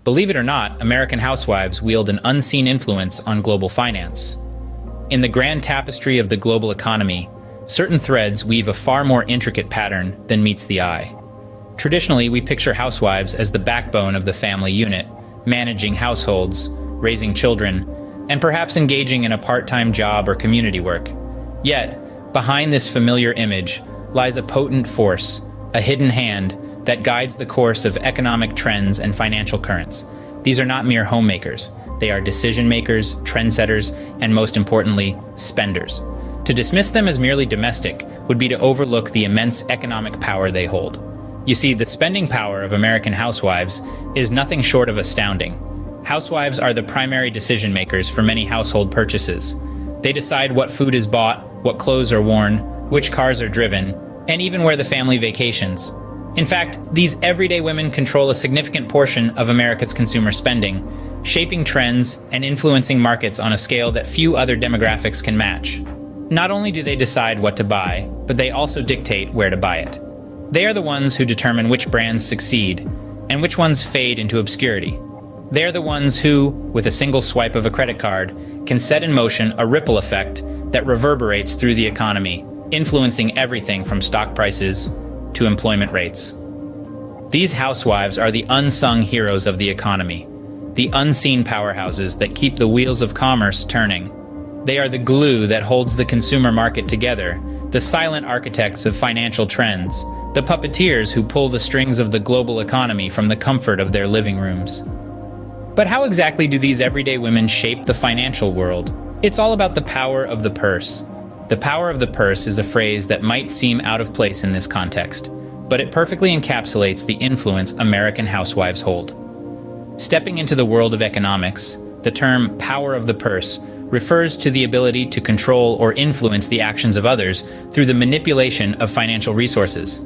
Believe it or not, American housewives wield an unseen influence on global finance. In the grand tapestry of the global economy, certain threads weave a far more intricate pattern than meets the eye. Traditionally, we picture housewives as the backbone of the family unit, managing households, raising children, and perhaps engaging in a part-time job or community work. Yet, behind this familiar image lies a potent force, a hidden hand that guides the course of economic trends and financial currents. These are not mere homemakers. They are decision-makers, trendsetters, and most importantly, spenders. To dismiss them as merely domestic would be to overlook the immense economic power they hold. You see, the spending power of American housewives is nothing short of astounding. Housewives are the primary decision-makers for many household purchases. They decide what food is bought, what clothes are worn, which cars are driven, and even where the family vacations. In fact, these everyday women control a significant portion of America's consumer spending, shaping trends and influencing markets on a scale that few other demographics can match. Not only do they decide what to buy, but they also dictate where to buy it. They are the ones who determine which brands succeed and which ones fade into obscurity. They are the ones who, with a single swipe of a credit card, can set in motion a ripple effect that reverberates through the economy, influencing everything from stock prices to employment rates. These housewives are the unsung heroes of the economy, the unseen powerhouses that keep the wheels of commerce turning. They are the glue that holds the consumer market together, the silent architects of financial trends, the puppeteers who pull the strings of the global economy from the comfort of their living rooms. But how exactly do these everyday women shape the financial world? It's all about the power of the purse. The power of the purse is a phrase that might seem out of place in this context, but it perfectly encapsulates the influence American housewives hold. Stepping into the world of economics, the term power of the purse refers to the ability to control or influence the actions of others through the manipulation of financial resources.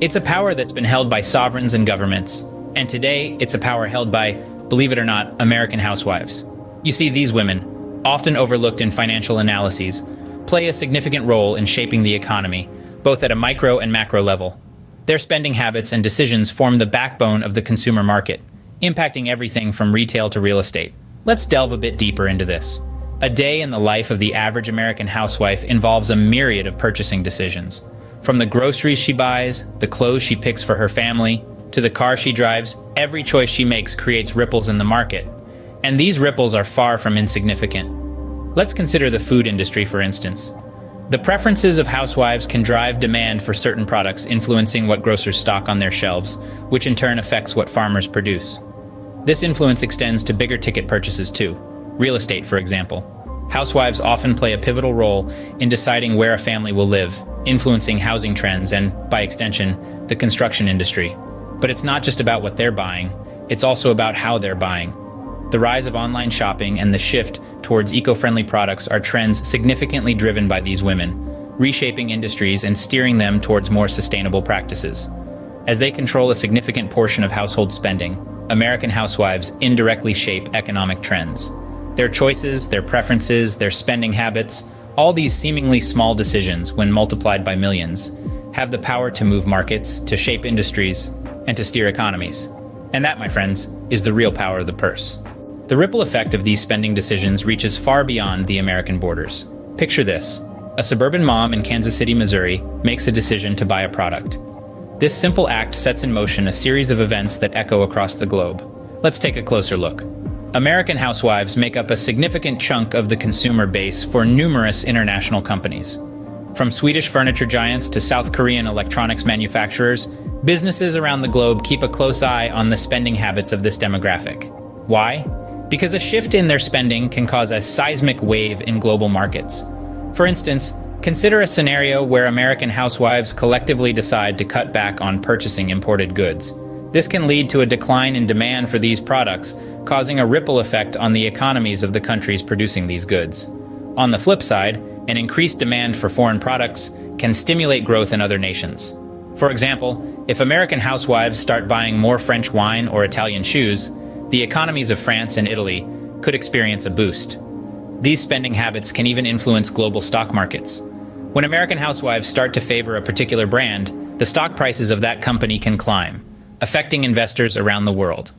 It's a power that's been held by sovereigns and governments, and today it's a power held by, believe it or not, American housewives. You see, these women, often overlooked in financial analyses, play a significant role in shaping the economy, both at a micro and macro level. Their spending habits and decisions form the backbone of the consumer market, impacting everything from retail to real estate. Let's delve a bit deeper into this. A day in the life of the average American housewife involves a myriad of purchasing decisions. From the groceries she buys, the clothes she picks for her family, to the car she drives, every choice she makes creates ripples in the market. And these ripples are far from insignificant. Let's consider the food industry, for instance. The preferences of housewives can drive demand for certain products, influencing what grocers stock on their shelves, which in turn affects what farmers produce. This influence extends to bigger ticket purchases too. Real estate, for example. Housewives often play a pivotal role in deciding where a family will live, influencing housing trends and, by extension, the construction industry. But it's not just about what they're buying, it's also about how they're buying. The rise of online shopping and the shift towards eco-friendly products are trends significantly driven by these women, reshaping industries and steering them towards more sustainable practices. As they control a significant portion of household spending, American housewives indirectly shape economic trends. Their choices, their preferences, their spending habits, all these seemingly small decisions, when multiplied by millions, have the power to move markets, to shape industries, and to steer economies. And that, my friends, is the real power of the purse. The ripple effect of these spending decisions reaches far beyond the American borders. Picture this. A suburban mom in Kansas City, Missouri, makes a decision to buy a product. This simple act sets in motion a series of events that echo across the globe. Let's take a closer look. American housewives make up a significant chunk of the consumer base for numerous international companies. From Swedish furniture giants to South Korean electronics manufacturers, businesses around the globe keep a close eye on the spending habits of this demographic. Why? Because a shift in their spending can cause a seismic wave in global markets. For instance, consider a scenario where American housewives collectively decide to cut back on purchasing imported goods. This can lead to a decline in demand for these products, causing a ripple effect on the economies of the countries producing these goods. On the flip side, an increased demand for foreign products can stimulate growth in other nations. For example, if American housewives start buying more French wine or Italian shoes, the economies of France and Italy could experience a boost. These spending habits can even influence global stock markets. When American housewives start to favor a particular brand, the stock prices of that company can climb, affecting investors around the world.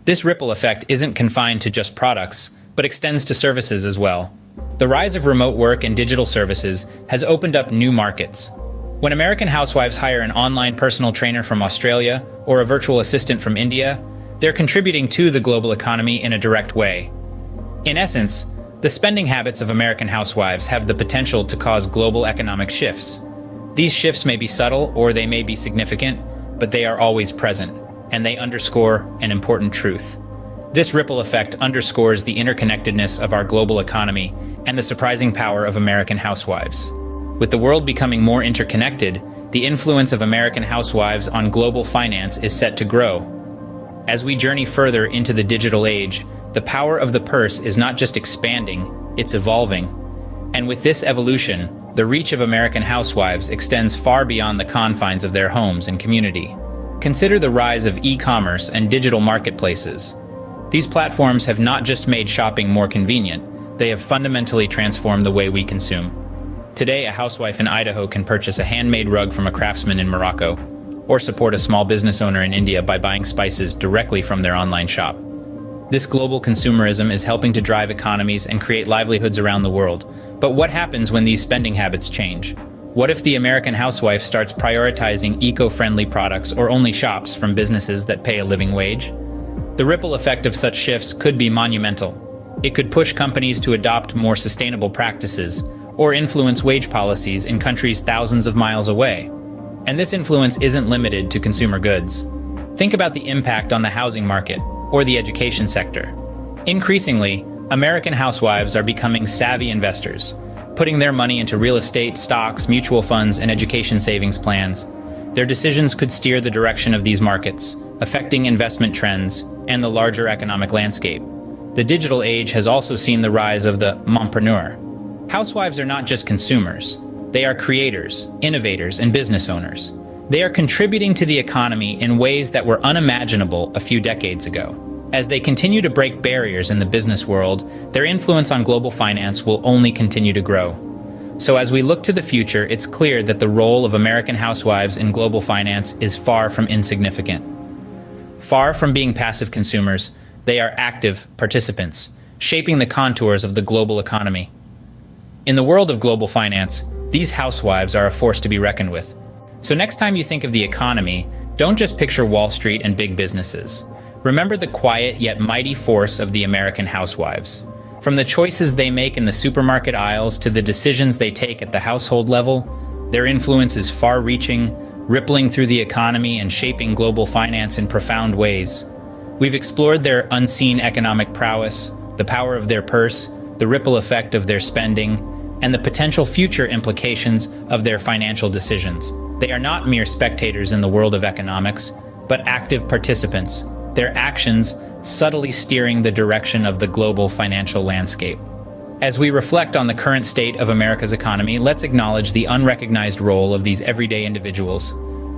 This ripple effect isn't confined to just products, but extends to services as well. The rise of remote work and digital services has opened up new markets. When American housewives hire an online personal trainer from Australia or a virtual assistant from India, they're contributing to the global economy in a direct way. In essence, the spending habits of American housewives have the potential to cause global economic shifts. These shifts may be subtle or they may be significant, but they are always present, and they underscore an important truth. This ripple effect underscores the interconnectedness of our global economy and the surprising power of American housewives. With the world becoming more interconnected, the influence of American housewives on global finance is set to grow. As we journey further into the digital age, the power of the purse is not just expanding, it's evolving. And with this evolution, the reach of American housewives extends far beyond the confines of their homes and community. Consider the rise of e-commerce and digital marketplaces. These platforms have not just made shopping more convenient, they have fundamentally transformed the way we consume. Today, a housewife in Idaho can purchase a handmade rug from a craftsman in Morocco, or support a small business owner in India by buying spices directly from their online shop. This global consumerism is helping to drive economies and create livelihoods around the world. But what happens when these spending habits change? What if the American housewife starts prioritizing eco-friendly products or only shops from businesses that pay a living wage? The ripple effect of such shifts could be monumental. It could push companies to adopt more sustainable practices or influence wage policies in countries thousands of miles away. And this influence isn't limited to consumer goods. Think about the impact on the housing market or the education sector. Increasingly, American housewives are becoming savvy investors, putting their money into real estate, stocks, mutual funds, and education savings plans. Their decisions could steer the direction of these markets, affecting investment trends and the larger economic landscape. The digital age has also seen the rise of the mompreneur. Housewives are not just consumers. They are creators, innovators, and business owners. They are contributing to the economy in ways that were unimaginable a few decades ago. As they continue to break barriers in the business world, their influence on global finance will only continue to grow. So as we look to the future, it's clear that the role of American housewives in global finance is far from insignificant. Far from being passive consumers, they are active participants, shaping the contours of the global economy. In the world of global finance, these housewives are a force to be reckoned with. So next time you think of the economy, don't just picture Wall Street and big businesses. Remember the quiet yet mighty force of the American housewives. From the choices they make in the supermarket aisles to the decisions they take at the household level, their influence is far-reaching, rippling through the economy and shaping global finance in profound ways. We've explored their unseen economic prowess, the power of their purse, the ripple effect of their spending, and the potential future implications of their financial decisions. They are not mere spectators in the world of economics, but active participants, their actions subtly steering the direction of the global financial landscape. As we reflect on the current state of America's economy, let's acknowledge the unrecognized role of these everyday individuals.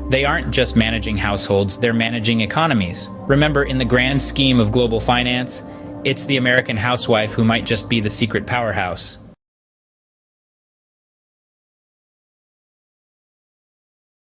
They aren't just managing households, they're managing economies. Remember, in the grand scheme of global finance, it's the American housewife who might just be the secret powerhouse.